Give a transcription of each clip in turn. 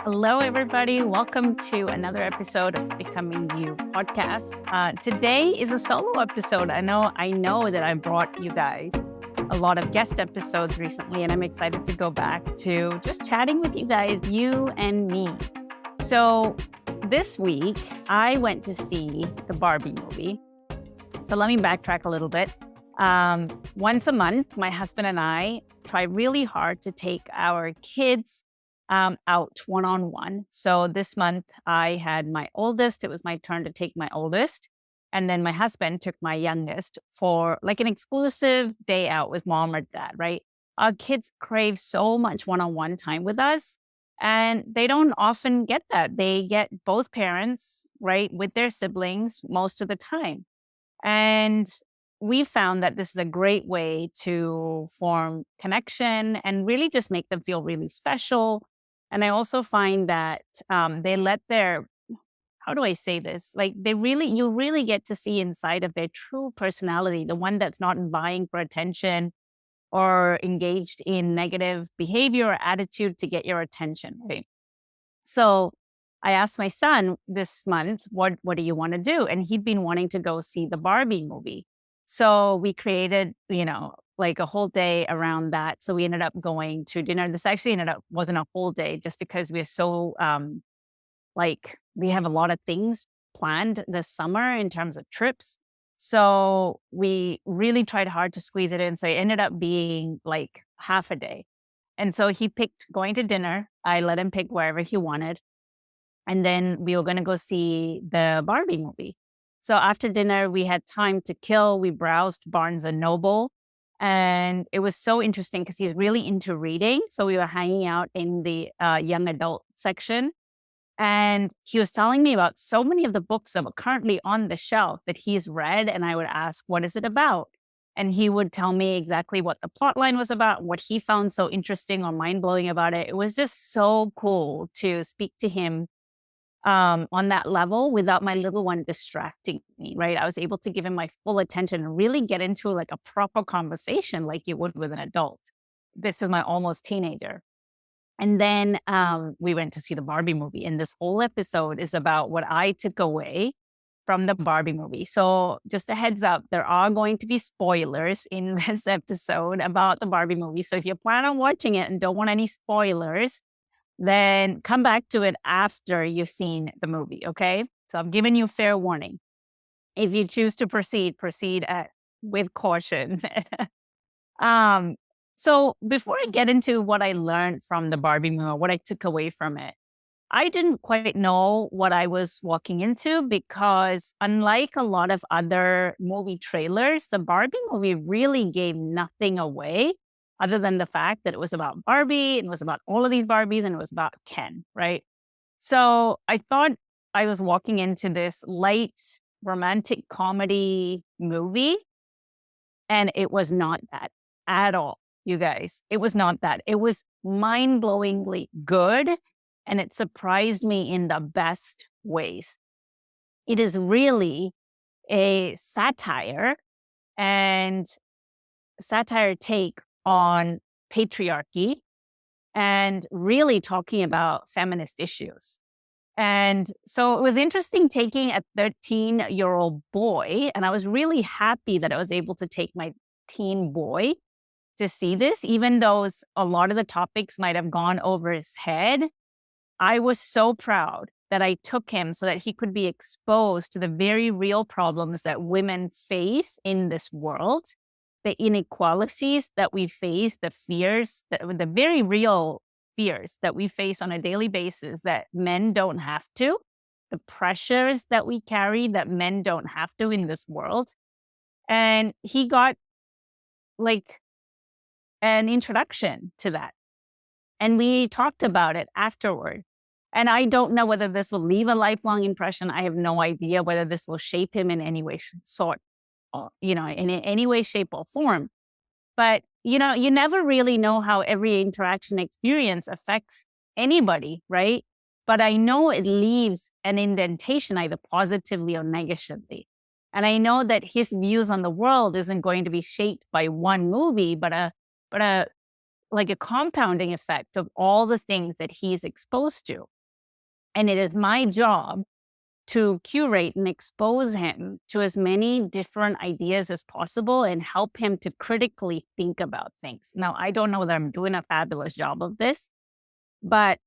Hello, everybody. Welcome to another episode of Becoming You podcast. Today is a solo episode. I know that I brought you guys a lot of guest episodes recently, and I'm excited to go back to just chatting with you guys, you and me. So this week, I went to see the Barbie movie. So let me backtrack a little bit. Once a month, my husband and I try really hard to take our kids out one-on-one. So this month I had my oldest. It was my turn to take my oldest. And then my husband took my youngest for like an exclusive day out with mom or dad, right? Our kids crave so much one-on-one time with us. And they don't often get that. They get both parents, right, with their siblings most of the time. And we found that this is a great way to form connection and really just make them feel really special. And I also find that they let their, how do I say this? Like you really get to see inside of their true personality, the one that's not vying for attention or engaged in negative behavior or attitude to get your attention, right? So I asked my son this month, what do you want to do? And he'd been wanting to go see the Barbie movie. So we created, like a whole day around that. So we ended up going to dinner. This actually wasn't a whole day just because we're so like we have a lot of things planned this summer in terms of trips. So we really tried hard to squeeze it in. So it ended up being like half a day. And so he picked going to dinner. I let him pick wherever he wanted. And then we were going to go see the Barbie movie. So after dinner, we had time to kill. We browsed Barnes and Noble. And it was so interesting because he's really into reading. So we were hanging out in the young adult section. And he was telling me about so many of the books that were currently on the shelf that he's read. And I would ask, what is it about? And he would tell me exactly what the plot line was about, what he found so interesting or mind blowing about it. It was just so cool to speak to him on that level without my little one distracting me, right? I was able to give him my full attention and really get into like a proper conversation like you would with an adult. This is my almost teenager. And then we went to see the Barbie movie. And this whole episode is about what I took away from the Barbie movie. So just a heads up, there are going to be spoilers in this episode about the Barbie movie. So if you plan on watching it and don't want any spoilers, then come back to it after you've seen the movie, okay? So I'm giving you fair warning. If you choose to proceed with caution. um, so before I get into what I learned from the Barbie movie, what I took away from it, I didn't quite know what I was walking into because unlike a lot of other movie trailers, the Barbie movie really gave nothing away other than the fact that it was about Barbie and it was about all of these Barbies and it was about Ken, right? So I thought I was walking into this light romantic comedy movie, and it was not that at all, you guys. It was not that. It was mind blowingly good, and it surprised me in the best ways. It is really a and satire take on patriarchy and really talking about feminist issues. And so it was interesting taking a 13-year-old boy, and I was really happy that I was able to take my teen boy to see this, even though a lot of the topics might have gone over his head. I was so proud that I took him so that he could be exposed to the very real problems that women face in this world, the inequalities that we face, the fears, the very real fears that we face on a daily basis that men don't have to, the pressures that we carry that men don't have to in this world. And he got like an introduction to that. And we talked about it afterward. And I don't know whether this will leave a lifelong impression. I have no idea whether this will shape him in any way, in any way, shape, or form. But, you never really know how every interaction experience affects anybody, right? But I know it leaves an indentation either positively or negatively. And I know that his views on the world isn't going to be shaped by one movie, but a like a compounding effect of all the things that he's exposed to. And it is my job to curate and expose him to as many different ideas as possible and help him to critically think about things. Now, I don't know that I'm doing a fabulous job of this, but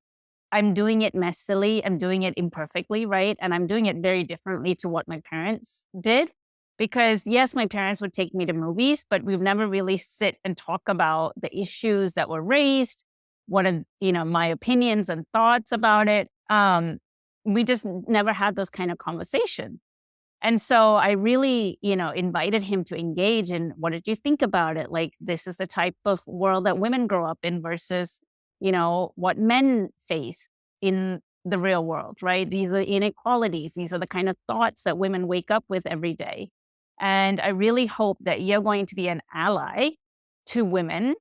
I'm doing it messily. I'm doing it imperfectly, right? And I'm doing it very differently to what my parents did. Because yes, my parents would take me to movies, but we've never really sit and talk about the issues that were raised, what are, my opinions and thoughts about it. We just never had those kind of conversations. And so I really, invited him to engage in what did you think about it? Like, this is the type of world that women grow up in versus, what men face in the real world, right? These are inequalities. These are the kind of thoughts that women wake up with every day. And I really hope that you're going to be an ally to women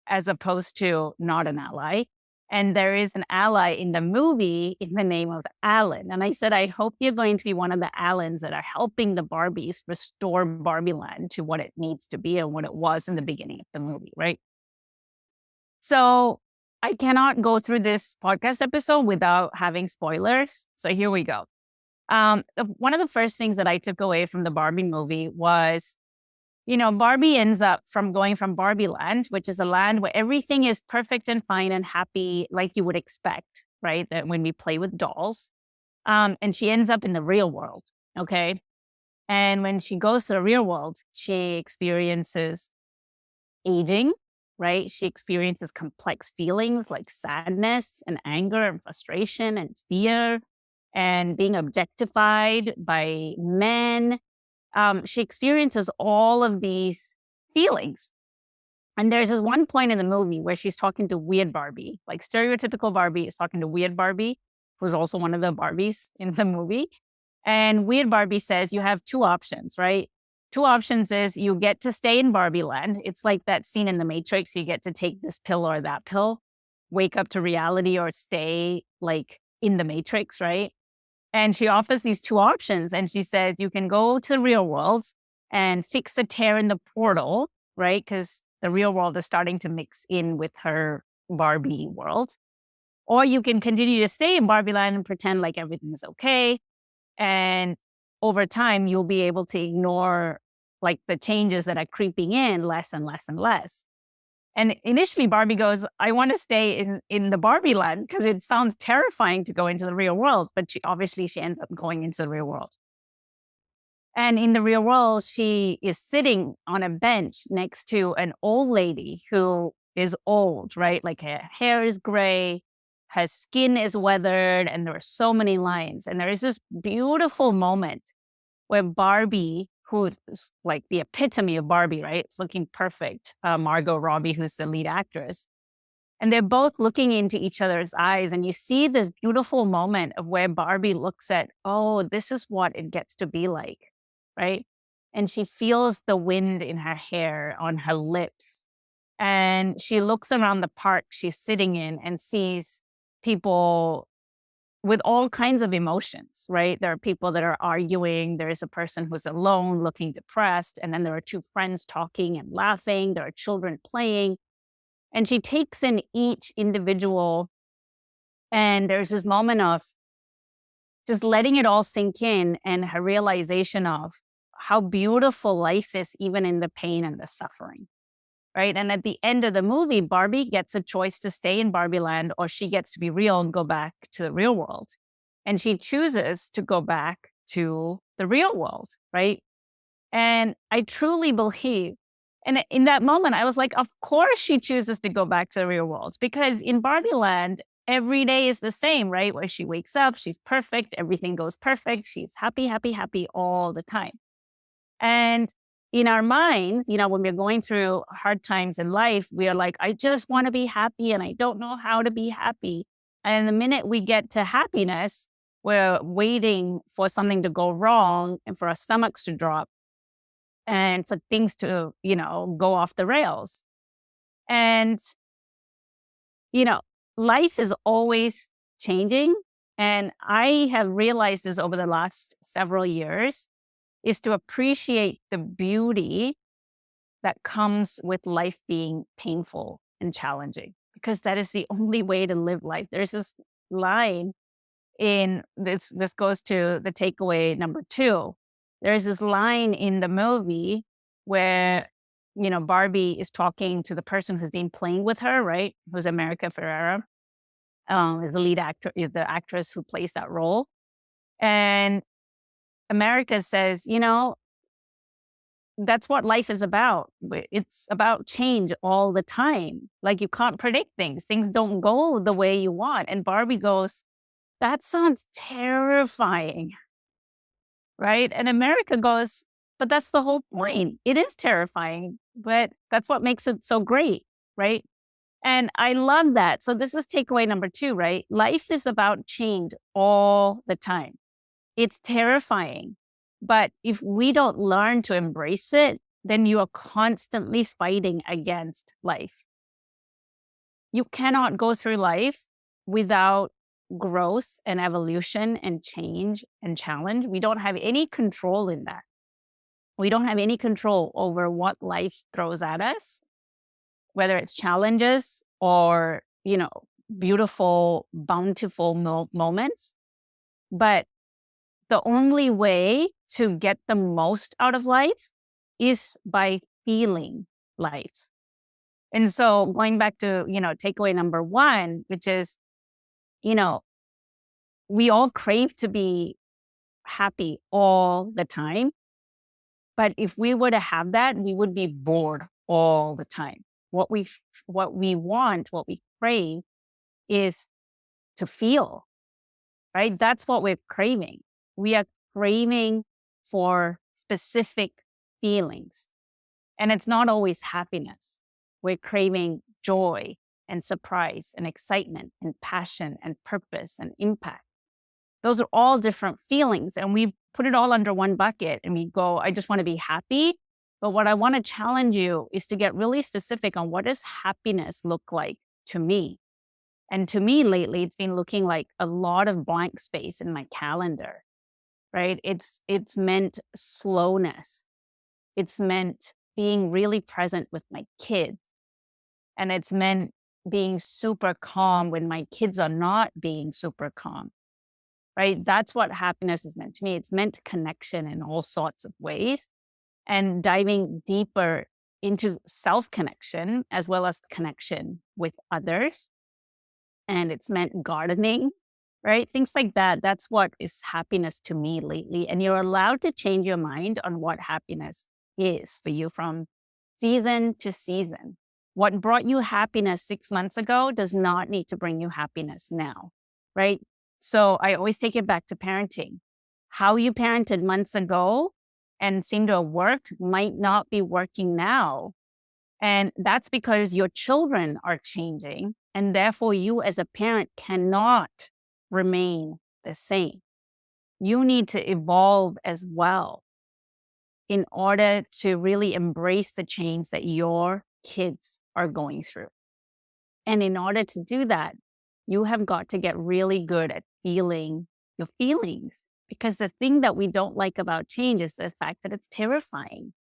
as opposed to not an ally. And there is an ally in the movie in the name of Alan. And I said, I hope you're going to be one of the Allens that are helping the Barbies restore Barbie Land to what it needs to be and what it was in the beginning of the movie, right? So I cannot go through this podcast episode without having spoilers. So here we go. One of the first things that I took away from the Barbie movie was, Barbie ends up from going from Barbie Land, which is a land where everything is perfect and fine and happy, like you would expect, right? That when we play with dolls. And she ends up in the real world. Okay. And when she goes to the real world, she experiences aging, right? She experiences complex feelings like sadness and anger and frustration and fear and being objectified by men. She experiences all of these feelings. And there's this one point in the movie where she's talking to Weird Barbie, like stereotypical Barbie is talking to Weird Barbie, who's also one of the Barbies in the movie. And Weird Barbie says you have two options, right? Two options is you get to stay in Barbie Land. It's like that scene in The Matrix. You get to take this pill or that pill, wake up to reality or stay like in the Matrix, right? And she offers these two options. And she said, you can go to the real world and fix the tear in the portal, right? Because the real world is starting to mix in with her Barbie world. Or you can continue to stay in Barbie Land and pretend like everything is okay. And over time, you'll be able to ignore like the changes that are creeping in less and less and less. And initially Barbie goes, I want to stay in the Barbie Land because it sounds terrifying to go into the real world. But she ends up going into the real world. And in the real world, she is sitting on a bench next to an old lady who is old, right? Like her hair is gray, her skin is weathered, and there are so many lines. And there is this beautiful moment where Barbie, who's like the epitome of Barbie, right? It's looking perfect. Margot Robbie, who's the lead actress. And they're both looking into each other's eyes. And you see this beautiful moment of where Barbie looks at, oh, this is what it gets to be like, right? And she feels the wind in her hair, on her lips. And she looks around the park she's sitting in and sees people with all kinds of emotions, right? There are people that are arguing. There is a person who's alone looking depressed. And then there are two friends talking and laughing. There are children playing. And she takes in each individual. And there's this moment of just letting it all sink in and her realization of how beautiful life is, even in the pain and the suffering. Right. And at the end of the movie, Barbie gets a choice to stay in Barbie Land or she gets to be real and go back to the real world. And she chooses to go back to the real world. Right. And I truly believe, and in that moment, I was like, of course she chooses to go back to the real world because in Barbie Land, every day is the same, right? Where she wakes up, she's perfect, everything goes perfect, she's happy, happy, happy all the time. And in our minds, when we're going through hard times in life, we are like, I just want to be happy and I don't know how to be happy. And the minute we get to happiness, we're waiting for something to go wrong and for our stomachs to drop and for things to, go off the rails. And, life is always changing. And I have realized this over the last several years is to appreciate the beauty that comes with life being painful and challenging, because that is the only way to live life. There's this line in this goes to the takeaway number two. There's this line in the movie where, Barbie is talking to the person who's been playing with her, right? Who's America Ferrera, is the lead actor, is the actress who plays that role. And America says, that's what life is about. It's about change all the time. Like, you can't predict things. Things don't go the way you want. And Barbie goes, that sounds terrifying, right? And America goes, but that's the whole point. It is terrifying, but that's what makes it so great, right? And I love that. So this is takeaway number two, right? Life is about change all the time. It's terrifying. But if we don't learn to embrace it, then you are constantly fighting against life. You cannot go through life without growth and evolution and change and challenge. We don't have any control in that. We don't have any control over what life throws at us, whether it's challenges or, beautiful, bountiful moments. But the only way to get the most out of life is by feeling life. And so going back to, takeaway number one, which is, we all crave to be happy all the time. But if we were to have that, we would be bored all the time. What we want, what we crave is to feel, right? That's what we're craving. We are craving for specific feelings. And it's not always happiness. We're craving joy and surprise and excitement and passion and purpose and impact. Those are all different feelings. And we put it all under one bucket and we go, I just want to be happy. But what I want to challenge you is to get really specific on, what does happiness look like to me? And to me lately, it's been looking like a lot of blank space in my calendar, right? It's meant slowness. It's meant being really present with my kids. And it's meant being super calm when my kids are not being super calm, right? That's what happiness is meant to me. It's meant connection in all sorts of ways, and diving deeper into self-connection as well as connection with others. And it's meant gardening, right? Things like that. That's what is happiness to me lately. And you're allowed to change your mind on what happiness is for you from season to season. What brought you happiness 6 months ago does not need to bring you happiness now, right? So I always take it back to parenting. How you parented months ago and seemed to have worked might not be working now. And that's because your children are changing, and therefore you as a parent cannot remain the same. You need to evolve as well in order to really embrace the change that your kids are going through. And in order to do that, you have got to get really good at feeling your feelings. Because the thing that we don't like about change is the fact that it's terrifying.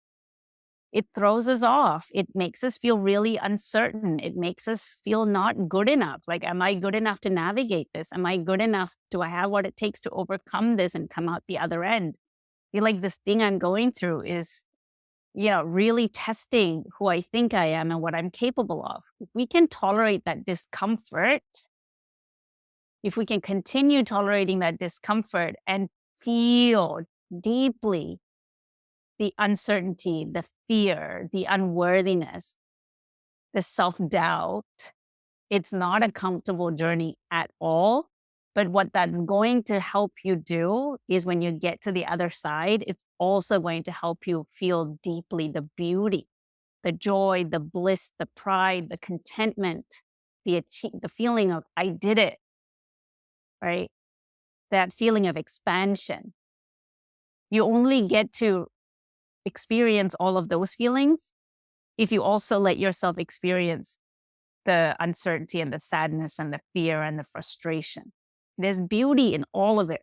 It throws us off. It makes us feel really uncertain. It makes us feel not good enough. Like, am I good enough to navigate this? Am I good enough? Do I have what it takes to overcome this and come out the other end? I feel like this thing I'm going through is, really testing who I think I am and what I'm capable of. If we can tolerate that discomfort, if we can continue tolerating that discomfort and feel deeply the uncertainty, the fear, the unworthiness, the self-doubt, it's not a comfortable journey at all. But what that's going to help you do is, when you get to the other side, it's also going to help you feel deeply the beauty, the joy, the bliss, the pride, the contentment, the feeling of, I did it, right? That feeling of expansion. You only get to experience all of those feelings if you also let yourself experience the uncertainty and the sadness and the fear and the frustration. There's beauty in all of it.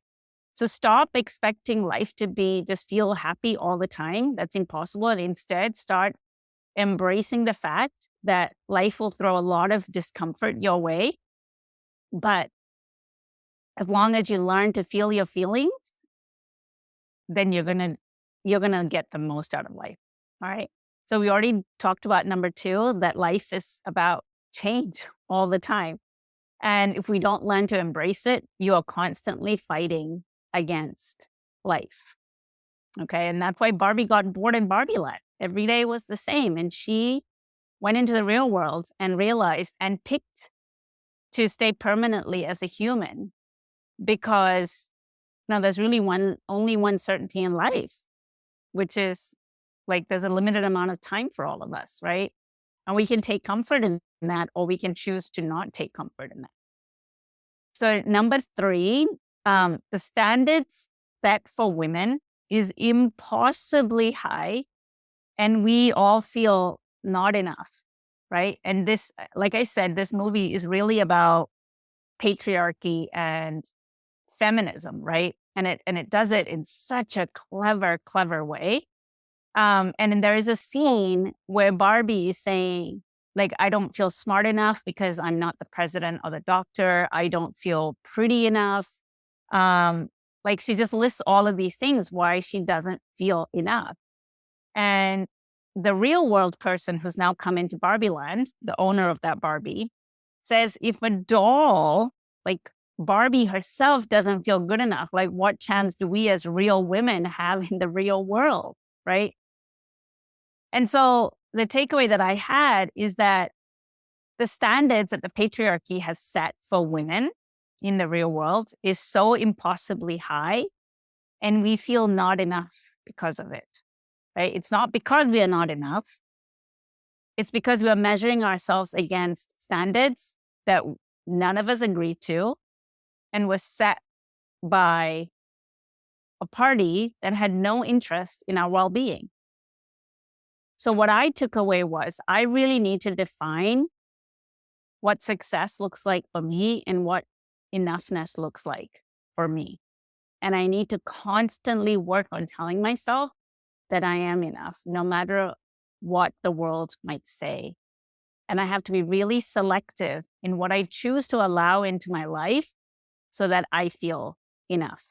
So stop expecting life to be just feel happy all the time. That's impossible. And instead start embracing the fact that life will throw a lot of discomfort your way. But as long as you learn to feel your feelings, then you're gonna get the most out of life. All right. So we already talked about number two, that life is about change all the time. And if we don't learn to embrace it, you are constantly fighting against life. Okay. And that's why Barbie got bored in Barbie land. Every day was the same. And she went into the real world and realized and picked to stay permanently as a human because there's really only one certainty in life, which is like there's a limited amount of time for all of us, right? And we can take comfort in that, or we can choose to not take comfort in that. So number three, the standards set for women is impossibly high, and we all feel not enough, right? And this, like I said, this movie is really about patriarchy and feminism, right? And it does it in such a clever way. And then there is a scene where Barbie is saying, like, I don't feel smart enough because I'm not the president or the doctor. I don't feel pretty enough. Like she just lists all of these things why she doesn't feel enough. And the real world person who's now come into Barbie land, the owner of that Barbie, says if a doll like Barbie herself doesn't feel good enough, like what chance do we as real women have in the real world, right? And so the takeaway that I had is that the standards that the patriarchy has set for women in the real world is so impossibly high, and we feel not enough because of it, right? It's not because we are not enough. It's because we are measuring ourselves against standards that none of us agreed to and was set by a party that had no interest in our well-being. So what I took away was I really need to define what success looks like for me and what enoughness looks like for me. And I need to constantly work on telling myself that I am enough, no matter what the world might say. And I have to be really selective in what I choose to allow into my life so that I feel enough.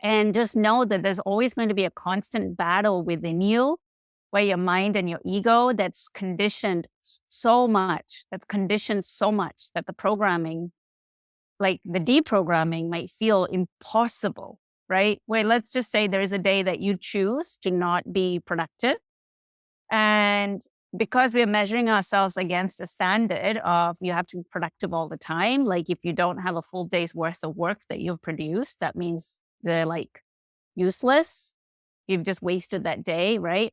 And just know that there's always going to be a constant battle within you where your mind and your ego that's conditioned so much that the programming, like the deprogramming, might feel impossible, right? Where let's just say there is a day that you choose to not be productive. And because we're measuring ourselves against a standard of you have to be productive all the time, like if you don't have a full day's worth of work that you've produced, that means they're like useless. You've just wasted that day, right?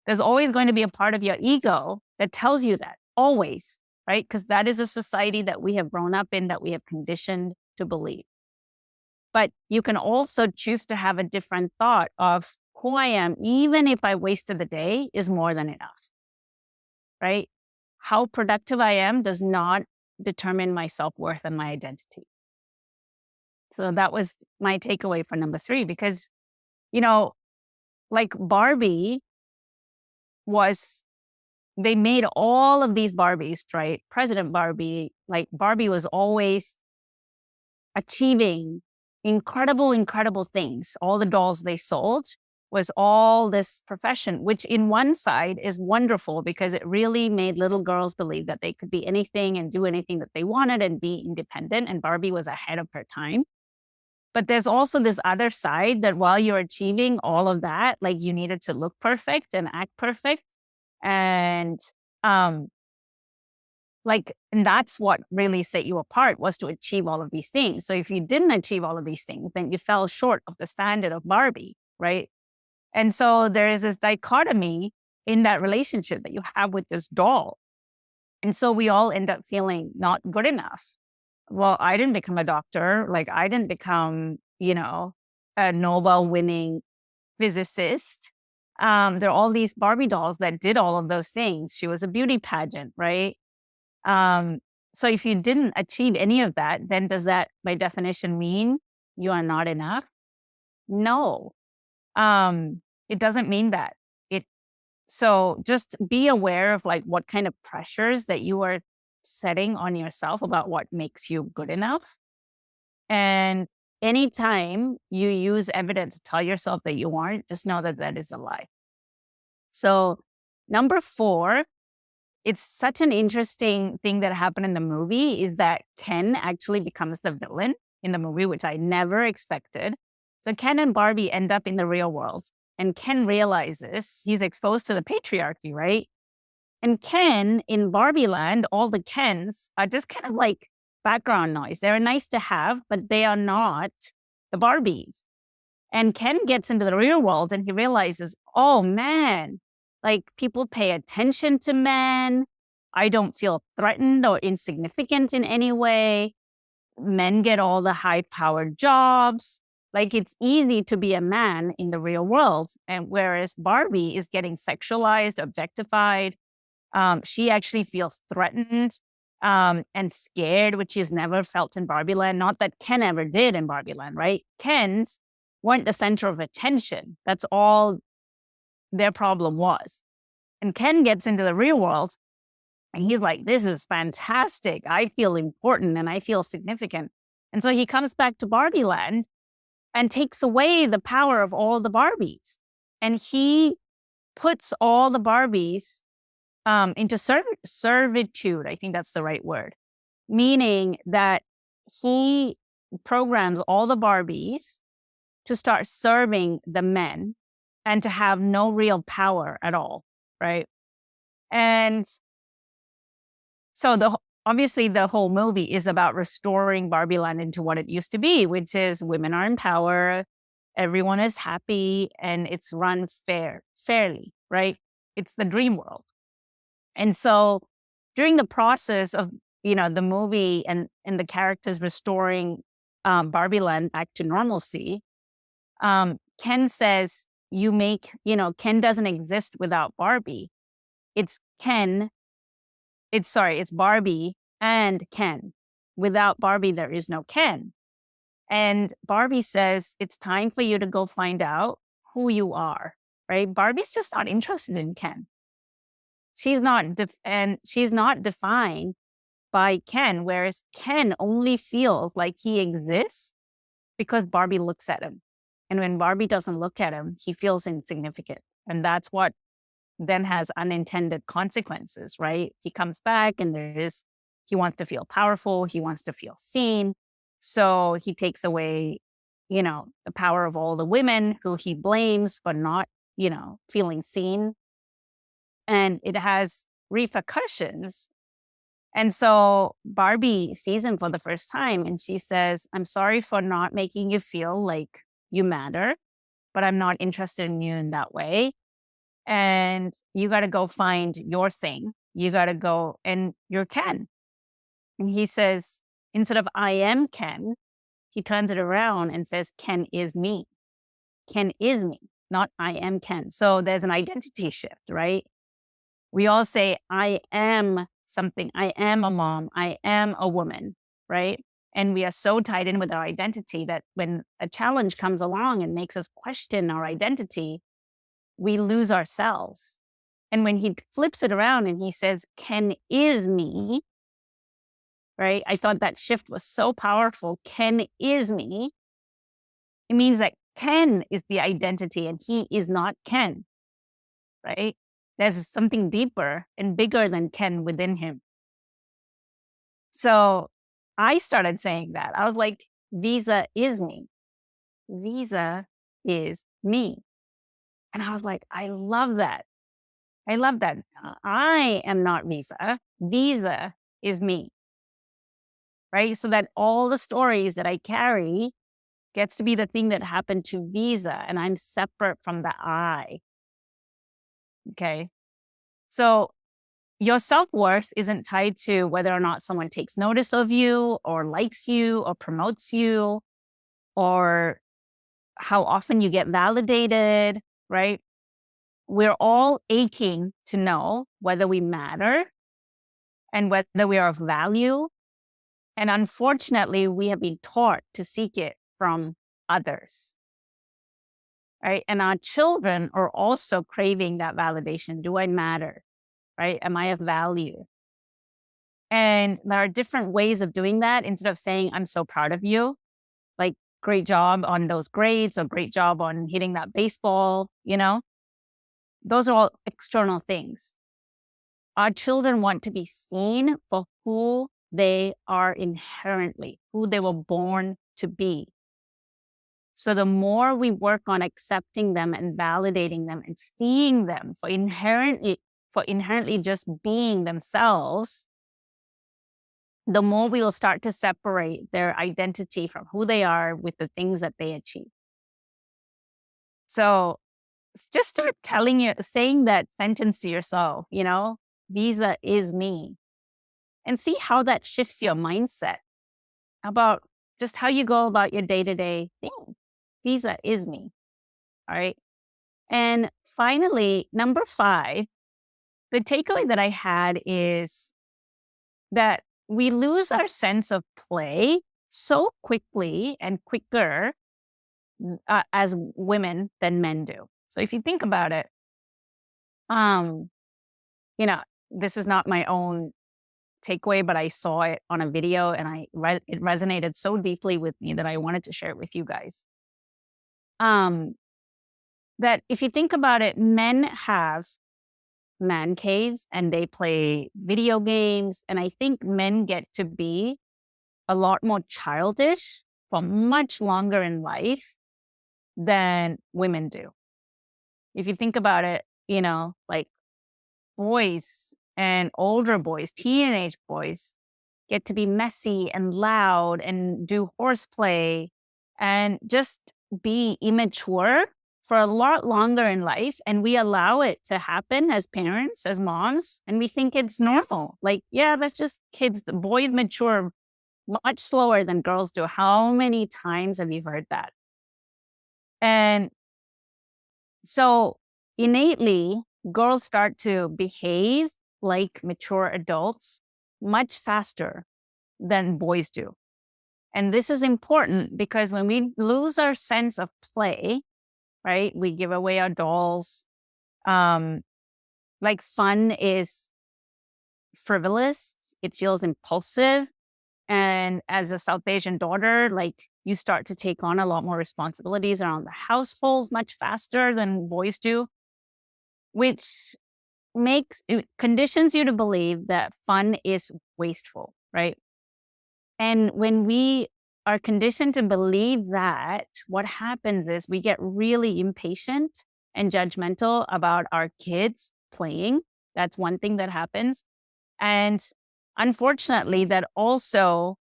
There's always going to be a part of your ego that tells you that, always, right? Because that is a society that we have grown up in, that we have conditioned to believe. But you can also choose to have a different thought of who I am, even if I wasted the day, is more than enough, right? How productive I am does not determine my self-worth and my identity. So that was my takeaway for number three, because, like Barbie they made all of these Barbies, right? President Barbie, like Barbie was always achieving incredible things. All the dolls they sold was all this profession, which in one side is wonderful because it really made little girls believe that they could be anything and do anything that they wanted and be independent. And Barbie was ahead of her time. But there's also this other side that while you're achieving all of that, like you needed to look perfect and act perfect. And and that's what really set you apart, was to achieve all of these things. So if you didn't achieve all of these things, then you fell short of the standard of Barbie, right? And so there is this dichotomy in that relationship that you have with this doll. And so we all end up feeling not good enough. Well, I didn't become a doctor. Like I didn't become, a Nobel winning physicist. There are all these Barbie dolls that did all of those things. She was a beauty pageant, right? So if you didn't achieve any of that, then does that by definition mean you are not enough? No. It doesn't mean that. So just be aware of like what kind of pressures that you are setting on yourself about what makes you good enough. And anytime you use evidence to tell yourself that you aren't, just know that that is a lie. So, number 4, it's such an interesting thing that happened in the movie is that Ken actually becomes the villain in the movie, which I never expected. So, Ken and Barbie end up in the real world, and Ken realizes he's exposed to the patriarchy, right? And Ken in Barbie land, all the Kens are just kind of like background noise. They're nice to have, but they are not the Barbies. And Ken gets into the real world and he realizes, oh man, like people pay attention to men. I don't feel threatened or insignificant in any way. Men get all the high powered jobs. Like it's easy to be a man in the real world. And whereas Barbie is getting sexualized, objectified, she actually feels threatened and scared, which she's never felt in Barbie Land. Not that Ken ever did in Barbie Land, right? Ken's weren't the center of attention. That's all their problem was. And Ken gets into the real world and he's like, this is fantastic. I feel important and I feel significant. And so he comes back to Barbie Land and takes away the power of all the Barbies. And he puts all the Barbies into servitude. I think that's the right word, meaning that he programs all the Barbies to start serving the men and to have no real power at all, right? And so obviously the whole movie is about restoring Barbie Land into what it used to be, which is women are in power, everyone is happy, and it's run fairly, right? It's the dream world. And so during the process of, the movie and the characters restoring Barbie Land back to normalcy, Ken says, Ken doesn't exist without Barbie. It's Barbie and Ken. Without Barbie, there is no Ken. And Barbie says, it's time for you to go find out who you are, right? Barbie's just not interested in Ken. She's not defined by Ken, whereas Ken only feels like he exists because Barbie looks at him. And when Barbie doesn't look at him, he feels insignificant. And that's what then has unintended consequences, right? He comes back and he wants to feel powerful. He wants to feel seen. So he takes away, the power of all the women who he blames for not, feeling seen. And it has repercussions. And so Barbie sees him for the first time and she says, I'm sorry for not making you feel like you matter, but I'm not interested in you in that way. And you got to go find your thing. You got to go and you're Ken. And he says, instead of I am Ken, he turns it around and says, Ken is me. Ken is me, not I am Ken. So there's an identity shift, right? We all say, I am something. I am a mom. I am a woman, right? And we are so tied in with our identity that when a challenge comes along and makes us question our identity, we lose ourselves. And when he flips it around and he says, Ken is me, right? I thought that shift was so powerful. Ken is me. It means that Ken is the identity and he is not Ken, right? There's something deeper and bigger than Ken within him. So I started saying that. I was like, Visa is me. Visa is me. And I was like, I love that. I love that. I am not Visa. Visa is me. Right? So that all the stories that I carry gets to be the thing that happened to Visa and I'm separate from the I. Okay. So your self-worth isn't tied to whether or not someone takes notice of you or likes you or promotes you or how often you get validated, right? We're all aching to know whether we matter and whether we are of value. And unfortunately, we have been taught to seek it from others. right? And our children are also craving that validation. Do I matter, right? Am I of value? And there are different ways of doing that. Instead of saying, I'm so proud of you, like, great job on those grades or great job on hitting that baseball, those are all external things. Our children want to be seen for who they are inherently, who they were born to be. So the more we work on accepting them and validating them and seeing them for inherently just being themselves, the more we will start to separate their identity from who they are with the things that they achieve. So just start saying that sentence to yourself, Visa is me, and see how that shifts your mindset about just how you go about your day-to-day thing. Visa is me. All right. And finally, number 5, the takeaway that I had is that we lose our sense of play so quickly and quicker as women than men do. So if you think about it, um, you know, this is not my own takeaway, but I saw it on a video and it resonated so deeply with me that I wanted to share it with you guys. Um, that if you think about it, men have man caves and they play video games. And I think men get to be a lot more childish for much longer in life than women do. If you think about it, like boys and older boys, teenage boys get to be messy and loud and do horseplay and just be immature for a lot longer in life. And we allow it to happen as parents, as moms, and we think it's normal. Like, yeah, that's just kids. The boys mature much slower than girls do. How many times have you heard that? And so innately, girls start to behave like mature adults much faster than boys do. And this is important because when we lose our sense of play, right, we give away our dolls. Like fun is frivolous, it feels impulsive. And as a South Asian daughter, like you start to take on a lot more responsibilities around the household much faster than boys do, which it conditions you to believe that fun is wasteful, right? And when we are conditioned to believe that, what happens is we get really impatient and judgmental about our kids playing. That's one thing that happens. And unfortunately, that also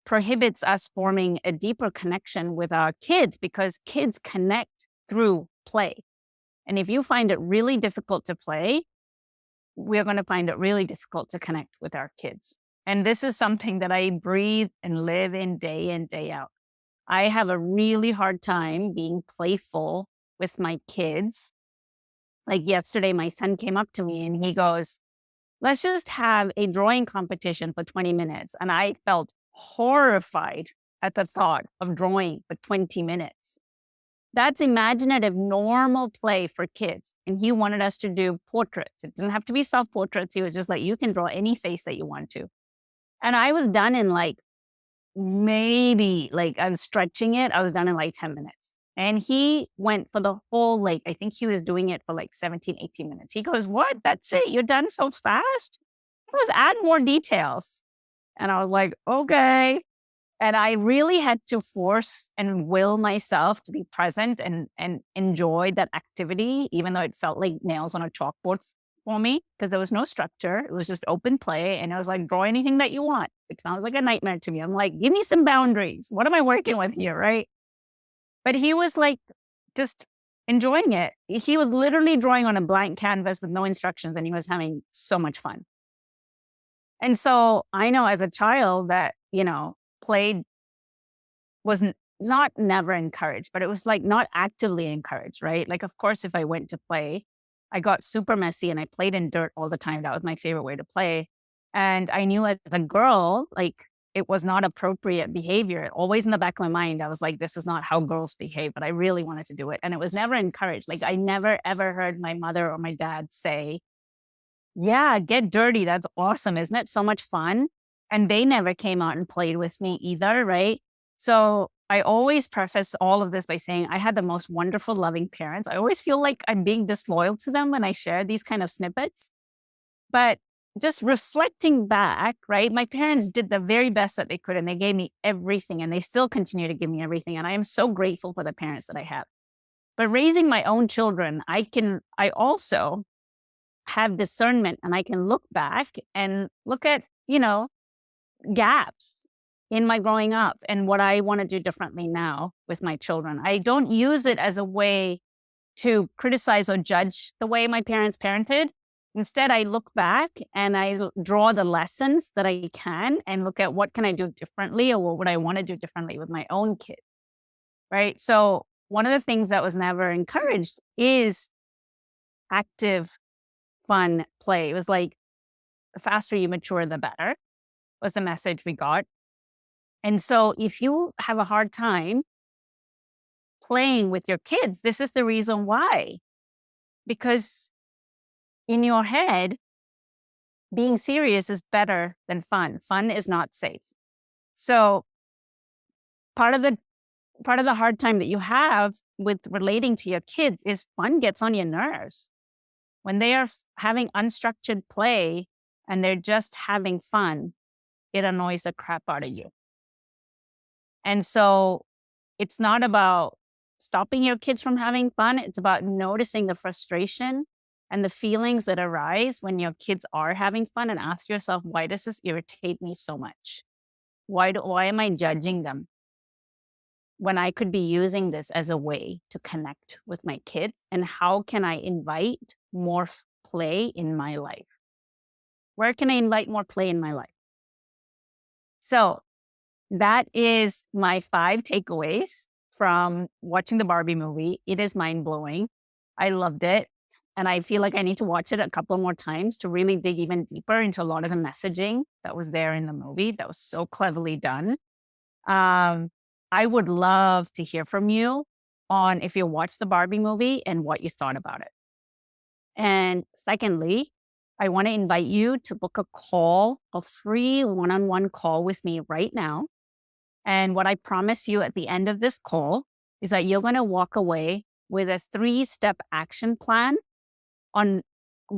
prohibits us forming a deeper connection with our kids because kids connect through play. And if you find it really difficult to play, we're going to find it really difficult to connect with our kids. And this is something that I breathe and live in day out. I have a really hard time being playful with my kids. Like yesterday, my son came up to me and he goes, let's just have a drawing competition for 20 minutes. And I felt horrified at the thought of drawing for 20 minutes. That's imaginative, normal play for kids. And he wanted us to do portraits. It didn't have to be self-portraits. He was just like, you can draw any face that you want to. And I was done in I'm stretching it. I was done in 10 minutes. And he went for the whole, I think he was doing it for 17, 18 minutes. He goes, what? That's it? You're done so fast? He goes, add more details. And I was like, okay. And I really had to force and will myself to be present and enjoy that activity, even though it felt like nails on a chalkboard for me, because there was no structure. It was just open play. And I was like, draw anything that you want. It sounds like a nightmare to me. I'm like, give me some boundaries. What am I working with here, right? But he was just enjoying it. He was literally drawing on a blank canvas with no instructions, and he was having so much fun. And so I know as a child that, play was not never encouraged, but it was not actively encouraged, right? Of course, if I went to play, I got super messy and I played in dirt all the time. That was my favorite way to play. And I knew as a girl, it was not appropriate behavior. Always in the back of my mind, I was like, this is not how girls behave, but I really wanted to do it. And it was never encouraged. Like I never ever heard my mother or my dad say, yeah, get dirty. That's awesome. Isn't it so much fun? And they never came out and played with me either, right? So I always preface all of this by saying I had the most wonderful, loving parents. I always feel like I'm being disloyal to them when I share these kind of snippets. But just reflecting back, right? My parents did the very best that they could and they gave me everything and they still continue to give me everything. And I am so grateful for the parents that I have. But raising my own children, I also have discernment and I can look back and look at, gaps in my growing up and what I want to do differently now with my children. I don't use it as a way to criticize or judge the way my parents parented. Instead, I look back and draw the lessons that I can and look at what can I do differently or what would I want to do differently with my own kids, right? So one of the things that was never encouraged is active, fun play. It was like the faster you mature, the better was the message we got. And so if you have a hard time playing with your kids, this is the reason why. Because in your head, being serious is better than fun. Fun is not safe. So part of the hard time that you have with relating to your kids is fun gets on your nerves. When they are having unstructured play and they're just having fun, it annoys the crap out of you. And so it's not about stopping your kids from having fun. It's about noticing the frustration and the feelings that arise when your kids are having fun and ask yourself, why does this irritate me so much? Why am I judging them when I could be using this as a way to connect with my kids? And how can I invite more play in my life? Where can I invite more play in my life? So that is my 5 takeaways from watching the Barbie movie. It is mind blowing. I loved it. And I feel like I need to watch it a couple more times to really dig even deeper into a lot of the messaging that was there in the movie. That was so cleverly done. I would love to hear from you on if you watched the Barbie movie and what you thought about it. And secondly, I want to invite you to book a free one-on-one call with me right now. And what I promise you at the end of this call is that you're going to walk away with a 3-step action plan on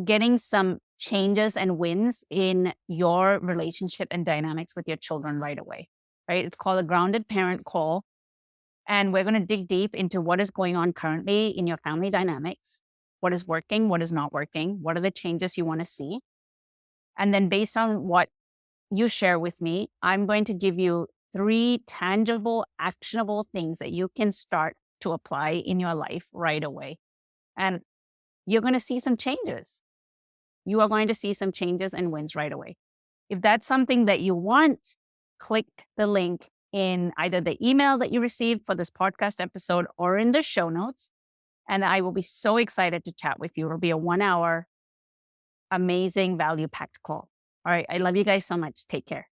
getting some changes and wins in your relationship and dynamics with your children right away, right? It's called a grounded parent call. And we're going to dig deep into what is going on currently in your family dynamics, what is working, what is not working, what are the changes you want to see. And then based on what you share with me, I'm going to give you 3 tangible, actionable things that you can start to apply in your life right away. And you're going to see some changes. You are going to see some changes and wins right away. If that's something that you want, click the link in either the email that you received for this podcast episode or in the show notes. And I will be so excited to chat with you. It'll be a 1-hour, amazing, value-packed call. All right. I love you guys so much. Take care.